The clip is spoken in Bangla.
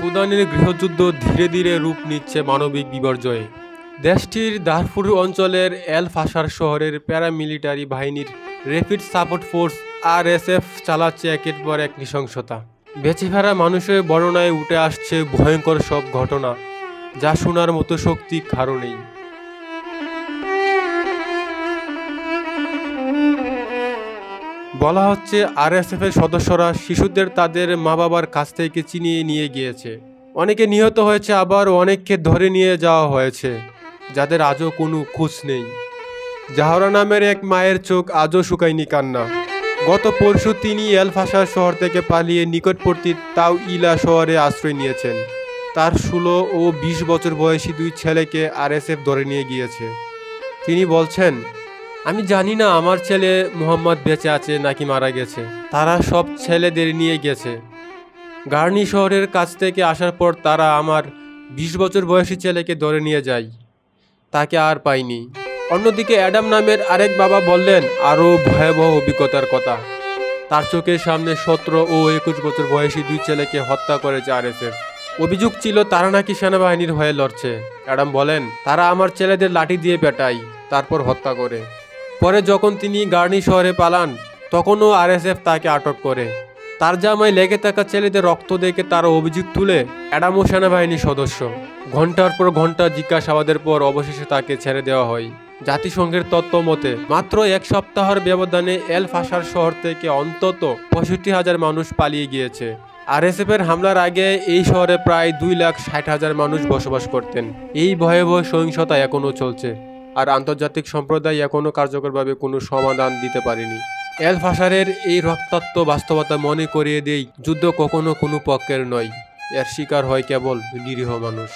সুদানের গৃহযুদ্ধ ধীরে ধীরে রূপ নিচ্ছে মানবিক বিপর্যয়ে। দেশটির দারফুর অঞ্চলের এল ফাশার শহরের প্যারামিলিটারি বাহিনীর র্যাপিড সাপোর্ট ফোর্স RSF চালাচ্ছে একের পর এক নৃশংসতা। বেঁচে ফেরা মানুষের বর্ণনায় উঠে আসছে ভয়ঙ্কর সব ঘটনা, যা শোনার মতো শক্তি কারো নেই। বলা হচ্ছে RSF এর সদস্যরা শিশুদের তাদের মা বাবার কাছ থেকে ছিনিয়ে নিয়ে গিয়েছে। অনেকে নিহত হয়েছে, আবার অনেককে ধরে নিয়ে যাওয়া হয়েছে, যাদের আজও কোনো খোঁজ নেই। জাহরা নামের এক মায়ের চোখ আজও শুকায়নি কান্না। গত পরশু তিনি এল ফাশার শহর থেকে পালিয়ে নিকটবর্তী তাও ইলা শহরে আশ্রয় নিয়েছেন। তার 16 ও 20 বছর বয়সী 2 ছেলেকে RSF ধরে নিয়ে গিয়েছে। তিনি বলছেন, আমি জানি না আমার ছেলে মোহাম্মদ বেঁচে আছে নাকি মারা গেছে। তারা সব ছেলেদের নিয়ে গেছে। গার্নি শহরের কাছ থেকে আসার পর তারা আমার 20 বছর বয়সী ছেলেকে ধরে নিয়ে যায়। তাকে আর পাইনি। অন্যদিকে অ্যাডাম নামের আরেক বাবা বললেন আরও ভয়াবহ অভিজ্ঞতার কথা। তার চোখের সামনে 17 ও 21 বছর বয়সী 2 ছেলেকে হত্যা করেছে RSF। অভিযোগ ছিল তারা নাকি সেনাবাহিনীর হয়ে লড়ছে। অ্যাডাম বলেন, তারা আমার ছেলেদের লাঠি দিয়ে পেটায়, তারপর হত্যা করে। পরে যখন তিনি গার্নি শহরে পালান, তখনও RSF তাকে আটক করে। তার জামায় লেগে থাকা ছেলেদের রক্ত দেখে তারা অভিযোগ তুলে অ্যাডামও সেনাবাহিনীর সদস্য। ঘন্টার পর ঘন্টা জিজ্ঞাসাবাদের পর অবশেষে তাকে ছেড়ে দেওয়া হয়। জাতিসংঘের তথ্য মতে মাত্র 1 সপ্তাহের ব্যবধানে এল ফাশার শহর থেকে অন্তত 65,000 মানুষ পালিয়ে গিয়েছে। RSF এর হামলার আগে এই শহরে প্রায় 2,60,000 মানুষ বসবাস করতেন। এই ভয়াবহ সহিংসতা এখনও চলছে, আর আন্তর্জাতিক সম্প্রদায় এখনও কার্যকরভাবে কোনো সমাধান দিতে পারেনি। এল ফাশারের এই রক্তাক্ত বাস্তবতা মনে করিয়ে দেয়, যুদ্ধ কখনো কোনো পক্ষের নয়, এর শিকার হয় কেবল নিরীহ মানুষ।